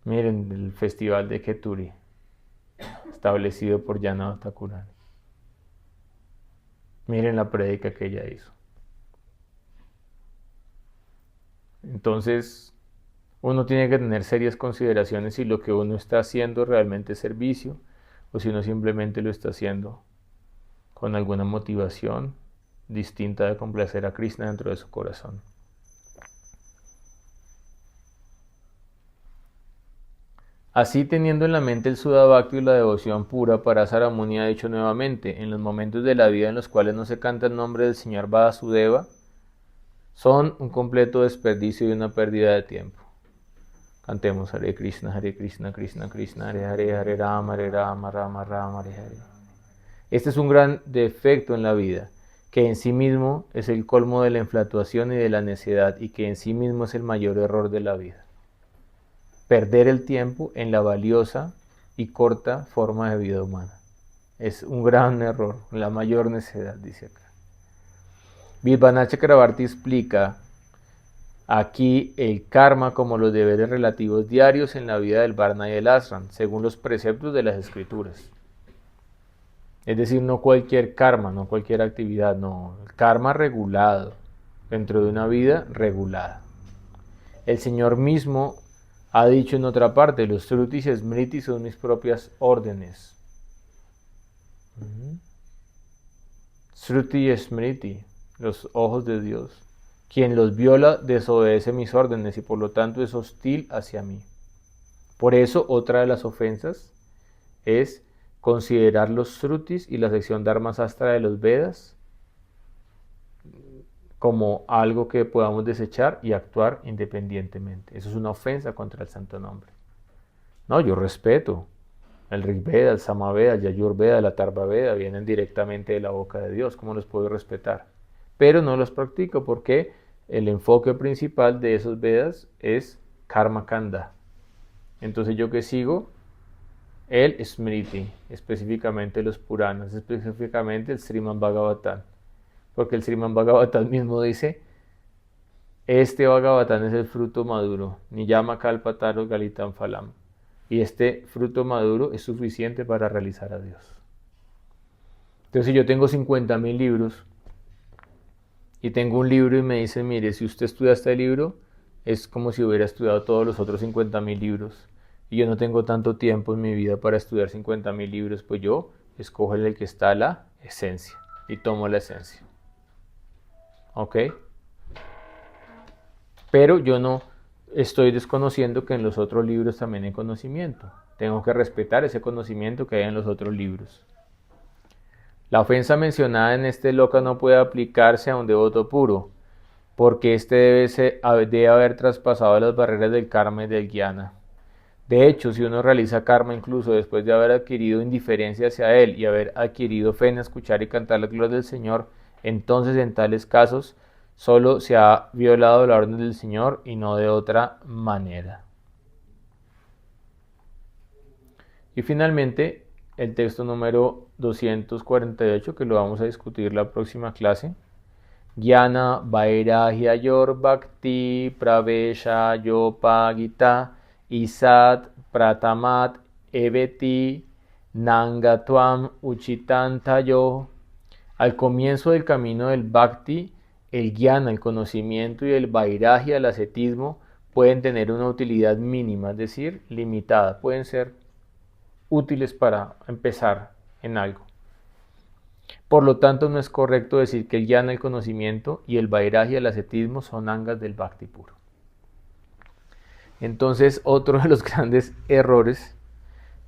A: Miren el festival de Keturi, establecido por Janava Thakurani. Miren la prédica que ella hizo. Entonces, uno tiene que tener serias consideraciones si lo que uno está haciendo realmente es servicio o si uno simplemente lo está haciendo con alguna motivación distinta de complacer a Krishna dentro de su corazón. Así, teniendo en la mente el Sudha Bhakti y la devoción pura, Parasara Muni ha dicho nuevamente, en los momentos de la vida en los cuales no se canta el nombre del Señor Vasudeva, son un completo desperdicio y una pérdida de tiempo. Cantemos Hare Krishna, Krishna Krishna, Hare Rama, Rama Rama, Hare Hare. Este es un gran defecto en la vida, que en sí mismo es el colmo de la infatuación y de la necedad, y que en sí mismo es el mayor error de la vida. Perder el tiempo en la valiosa y corta forma de vida humana. Es un gran error, la mayor necedad, dice acá. Vidvana Chakravarti explica aquí el karma como los deberes relativos diarios en la vida del Varna y el Ashram, según los preceptos de las escrituras. Es decir, no cualquier karma, no cualquier actividad, no, el karma regulado, dentro de una vida regulada. El Señor mismo ha dicho en otra parte, los Shrutis y Smritis son mis propias órdenes. Shruti y Smriti, los ojos de Dios. Quien los viola desobedece mis órdenes y por lo tanto es hostil hacia mí. Por eso, otra de las ofensas es considerar los Shrutis y la sección Dharma Sastra de los Vedas como algo que podamos desechar y actuar independientemente. Eso es una ofensa contra el santo nombre. No, yo respeto. El Rig Veda, el Samaveda, el Yajurveda, el Atharva Veda vienen directamente de la boca de Dios. ¿Cómo los puedo respetar? Pero no los practico porque el enfoque principal de esos Vedas es Karma Kanda. Entonces, ¿yo qué sigo? El Smriti, específicamente los Puranas, específicamente el Srimad Bhagavatam. Porque el Srimad Bhagavatam mismo dice: este Bhagavatam es el fruto maduro, Niyama Kalpataru Galitam Phalam. Y este fruto maduro es suficiente para realizar a Dios. Entonces, si yo tengo 50.000 libros y tengo un libro y me dicen: mire, si usted estudia este libro, es como si hubiera estudiado todos los otros 50.000 libros. Y yo no tengo tanto tiempo en mi vida para estudiar 50.000 libros, pues yo escojo el que está la esencia y tomo la esencia. ¿Ok? Pero yo no estoy desconociendo que en los otros libros también hay conocimiento. Tengo que respetar ese conocimiento que hay en los otros libros. La ofensa mencionada en este loka no puede aplicarse a un devoto puro, porque éste debe haber traspasado las barreras del karma y del jnana. De hecho, si uno realiza karma incluso después de haber adquirido indiferencia hacia él y haber adquirido fe en escuchar y cantar la gloria del Señor, entonces en tales casos solo se ha violado la orden del Señor y no de otra manera. Y finalmente, el texto número 248, que lo vamos a discutir la próxima clase. Jnana Vairagya Yor Bhakti Pravesha Yopagita Isat Pratamat Eveti Nangatvam Uchitantayo. Al comienzo del camino del Bhakti, el Jnana, el conocimiento, y el Vairagya, el ascetismo, pueden tener una utilidad mínima, es decir, limitada. Pueden ser útiles para empezar en algo. Por lo tanto, no es correcto decir que el jnana, el conocimiento, y el vairagya, el ascetismo, son angas del bhakti puro. Entonces, otro de los grandes errores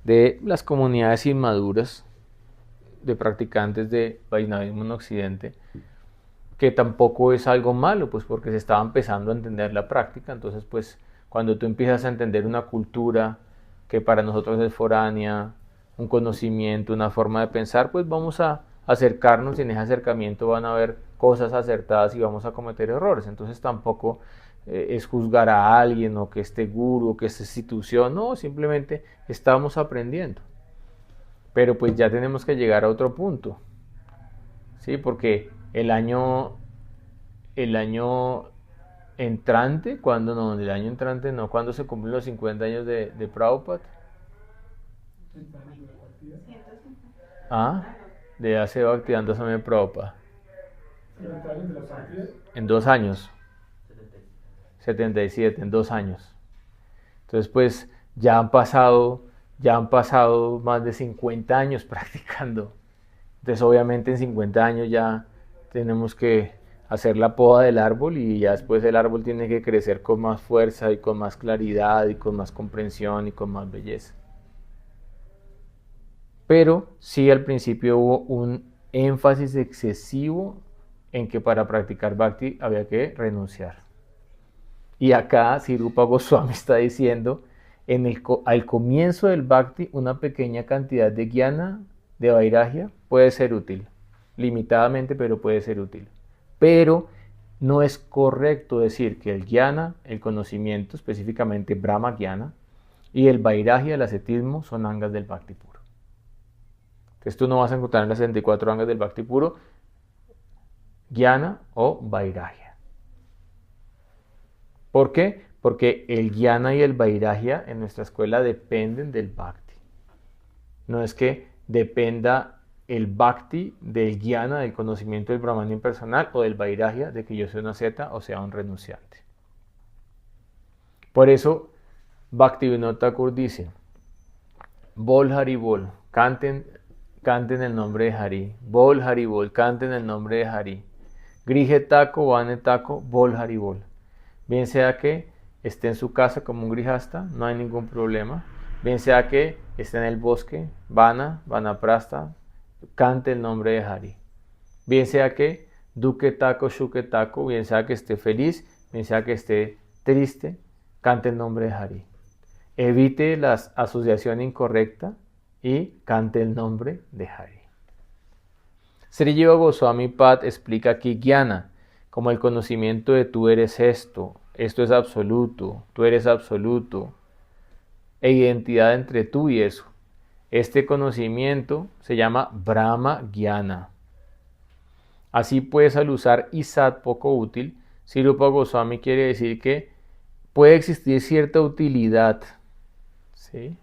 A: de las comunidades inmaduras de practicantes de Vaishnavismo en Occidente, que tampoco es algo malo, pues porque se estaba empezando a entender la práctica. Entonces, pues cuando tú empiezas a entender una cultura que para nosotros es foránea, un conocimiento, una forma de pensar, pues vamos a acercarnos, y en ese acercamiento van a haber cosas acertadas y vamos a cometer errores. Entonces tampoco es juzgar a alguien, o que este gurú, o que esta institución, no, simplemente estamos aprendiendo. Pero pues ya tenemos que llegar a otro punto, ¿sí? Porque el año entrante, ¿cuándo se cumplen los 50 años de Prabhupada? ¿Ah? De hace Bhaktivedanta Swami Prabhupada. En 2 años. 77, en 2 años. Entonces, pues ya han pasado más de 50 años practicando. Entonces, obviamente en 50 años ya tenemos que hacer la poda del árbol, y ya después el árbol tiene que crecer con más fuerza y con más claridad y con más comprensión y con más belleza. Pero sí, al principio hubo un énfasis excesivo en que para practicar Bhakti había que renunciar. Y acá Sirupa Goswami está diciendo: al comienzo del Bhakti, una pequeña cantidad de jnana, de vairagya, puede ser útil. Limitadamente, pero puede ser útil. Pero no es correcto decir que el jnana, el conocimiento, específicamente Brahma Jnana, y el vairagya, el ascetismo, son angas del Bhakti puro. Entonces tú no vas a encontrar en las 74 angas del Bhakti puro jnana o vairagya. ¿Por qué? Porque el jnana y el vairagya en nuestra escuela dependen del Bhakti. No es que dependa el Bhakti del jnana, del conocimiento del Brahman impersonal, o del vairagya, de que yo sea una asceta o sea un renunciante. Por eso Bhaktivinoda Thakur dice: Bol Hari Bol, canten el nombre de Hari. Bol Hari Bol, canten el nombre de Hari. Grije Taco, Vane Taco, Bol Hari Bol. Bien sea que esté en su casa como un grijasta, no hay ningún problema. Bien sea que esté en el bosque, Vanaprastha, cante el nombre de Hari. Bien sea que Duke Taco, Shuke Taco, bien sea que esté feliz, bien sea que esté triste, cante el nombre de Hari. evite la asociación incorrecta y cante el nombre de Hari. Sri Jiva Goswami Pad explica aquí Jnana como el conocimiento de tú eres esto es absoluto, tú eres absoluto, e identidad entre tú y eso. Este conocimiento se llama Brahma Jnana. Así pues, al usar Isat poco útil, Sri Rupa Goswami quiere decir que puede existir cierta utilidad. ¿Sí?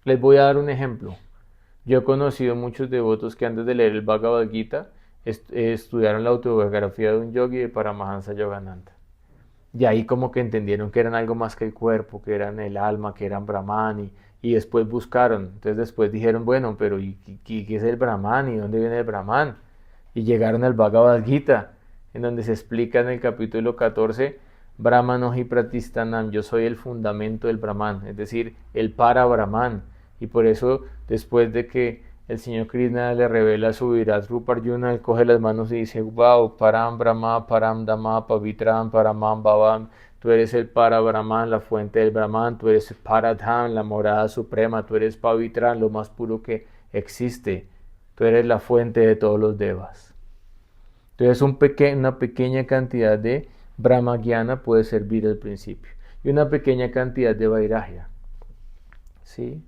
A: Les voy a dar un ejemplo. Yo he conocido muchos devotos que antes de leer el Bhagavad Gita estudiaron la autobiografía de un yogi de Paramahansa Yogananda. Y ahí como que entendieron que eran algo más que el cuerpo, que eran el alma, que eran Brahman, y después buscaron. Entonces después dijeron, bueno, pero ¿qué es el Brahman? ¿Y dónde viene el Brahman? Y llegaron al Bhagavad Gita, en donde se explica en el capítulo 14, Brahmanohi Pratistanam, yo soy el fundamento del Brahman, es decir, el para Brahman. Y por eso, después de que el Señor Krishna le revela su Virat Rupa Arjuna, él coge las manos y dice, wow, Param Brahma, Param Dhamma, Pavitram, Paramam Bhavam, tú eres el para Brahman, la fuente del Brahman, tú eres Paradham, la morada suprema, tú eres Pavitram, lo más puro que existe, tú eres la fuente de todos los devas. Entonces una pequeña cantidad de Brahma Jnana puede servir al principio, y una pequeña cantidad de Vairagya, ¿sí?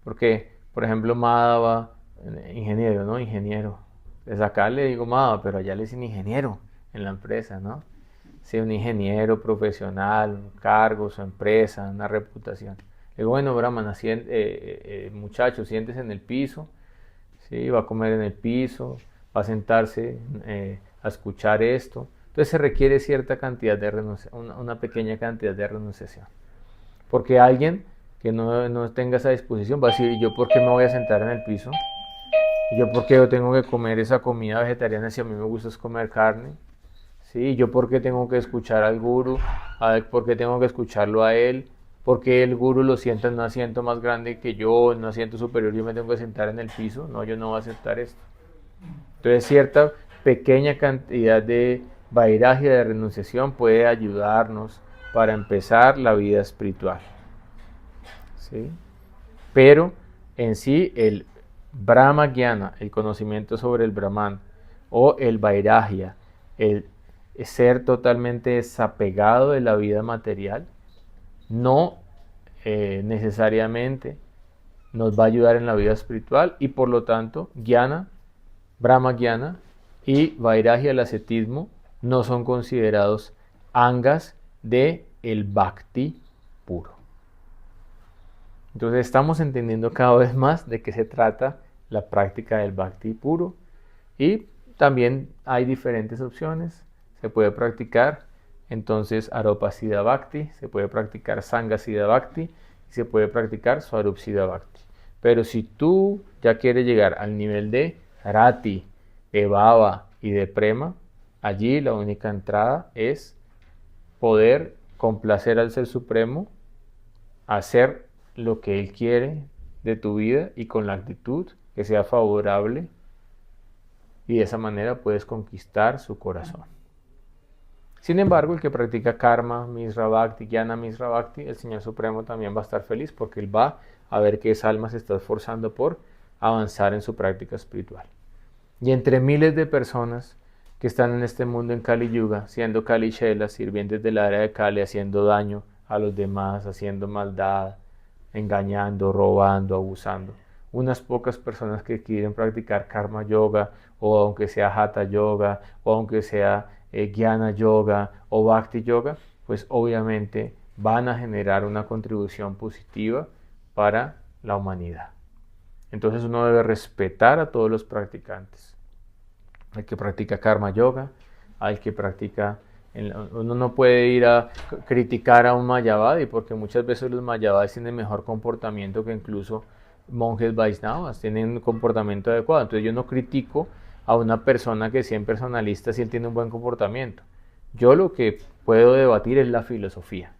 A: Porque, por ejemplo, Madhava, ingeniero, ¿no? Ingeniero. Pues acá le digo Madhava, pero allá le dicen ingeniero en la empresa, ¿no? Sí, un ingeniero profesional, un cargo, su empresa, una reputación. Le digo, bueno, Brahman, muchacho, siéntese en el piso, ¿sí? Va a comer en el piso, va a sentarse a escuchar esto. Entonces se requiere cierta cantidad de renunciación, una pequeña cantidad de renunciación. Porque alguien que no tenga esa disposición va a decir, ¿y yo por qué me voy a sentar en el piso? ¿Y yo por qué yo tengo que comer esa comida vegetariana si a mí me gusta es comer carne? ¿Sí? ¿Y yo por qué tengo que escuchar al guru? ¿Por qué tengo que escucharlo a él? ¿Por qué el guru lo sienta en un asiento más grande que yo, en un asiento superior, y yo me tengo que sentar en el piso? No, yo no voy a aceptar esto. Entonces cierta pequeña cantidad de vairagya, de renunciación, puede ayudarnos para empezar la vida espiritual. ¿Sí? Pero en sí el Brahma Jnana, el conocimiento sobre el Brahman, o el Vairagya, el ser totalmente desapegado de la vida material, no necesariamente nos va a ayudar en la vida espiritual, y por lo tanto Jnana, Brahma Jnana y Vairagya, el ascetismo, no son considerados angas de el Bhakti puro. Entonces estamos entendiendo cada vez más de qué se trata la práctica del Bhakti puro, y también hay diferentes opciones. Se puede practicar entonces Aropa Siddha Bhakti, se puede practicar Sangha Siddha Bhakti y se puede practicar Swarup Siddha Bhakti. Pero si tú ya quieres llegar al nivel de Rati, de Bhava y de Prema, allí la única entrada es poder complacer al Ser Supremo, hacer lo que Él quiere de tu vida y con la actitud que sea favorable, y de esa manera puedes conquistar su corazón. Sin embargo, el que practica Karma Misra Bhakti, Jnana Misra Bhakti, el Señor Supremo también va a estar feliz porque Él va a ver que esa alma se está esforzando por avanzar en su práctica espiritual. Y entre miles de personas que están en este mundo en Kali Yuga, siendo Kali Shelas, sirvientes de la era de Kali, haciendo daño a los demás, haciendo maldad, engañando, robando, abusando, unas pocas personas que quieren practicar Karma Yoga, o aunque sea Hatha Yoga, o aunque sea Jnana Yoga o Bhakti Yoga, pues obviamente van a generar una contribución positiva para la humanidad. Entonces uno debe respetar a todos los practicantes. Al que practica Karma Yoga, al que practica... Uno no puede ir a criticar a un Mayavadi, porque muchas veces los Mayavadis tienen mejor comportamiento que incluso monjes Vaisnavas, tienen un comportamiento adecuado. Entonces yo no critico a una persona que sea personalista si él tiene un buen comportamiento. Yo lo que puedo debatir es la filosofía,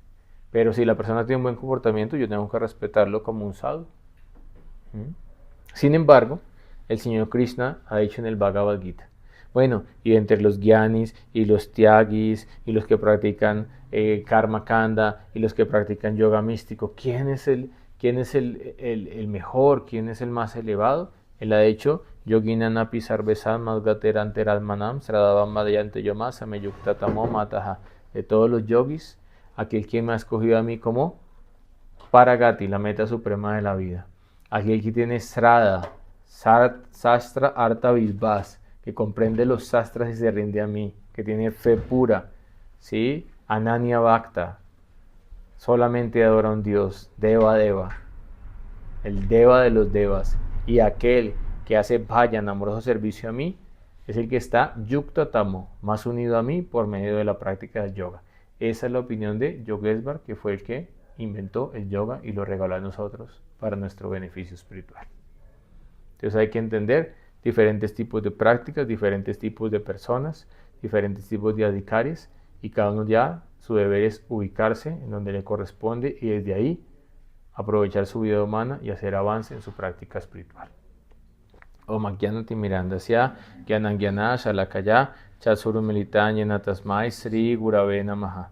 A: pero si la persona tiene un buen comportamiento, yo tengo que respetarlo como un sadhu. Sin embargo, el Señor Krishna ha dicho en el Bhagavad Gita, Bueno, y entre los gyanis y los tyagis y los que practican karma kanda y los que practican yoga místico, quién es el mejor? ¿Quién es el más elevado? Él ha dicho, yoginana pisarvesan madgateran teradmanam sradavam madayante yomasa meyukta tamo mataha. De todos los yogis, aquel que me ha escogido a mí como Paragati, la meta suprema de la vida. Aquel que tiene Srada, Sastra Arta Visvas, que comprende los sastras y se rinde a mí, que tiene fe pura, ¿sí? Ananya Bhakta, solamente adora a un Dios, Deva Deva, el Deva de los Devas, y aquel que hace bhajan, amoroso servicio a mí, es el que está Yukta Tamo, más unido a mí por medio de la práctica del yoga. Esa es la opinión de Yogesvar, que fue el que inventó el yoga y lo regaló a nosotros para nuestro beneficio espiritual. Entonces hay que entender diferentes tipos de prácticas, diferentes tipos de personas, diferentes tipos de adhikaris, y cada uno ya su deber es ubicarse en donde le corresponde y desde ahí aprovechar su vida humana y hacer avance en su práctica espiritual. Om Agyanati Mirandasya Gyanangyana Shalakaya Chatsuru Militanya Tasmai Sri Gurave Namaha.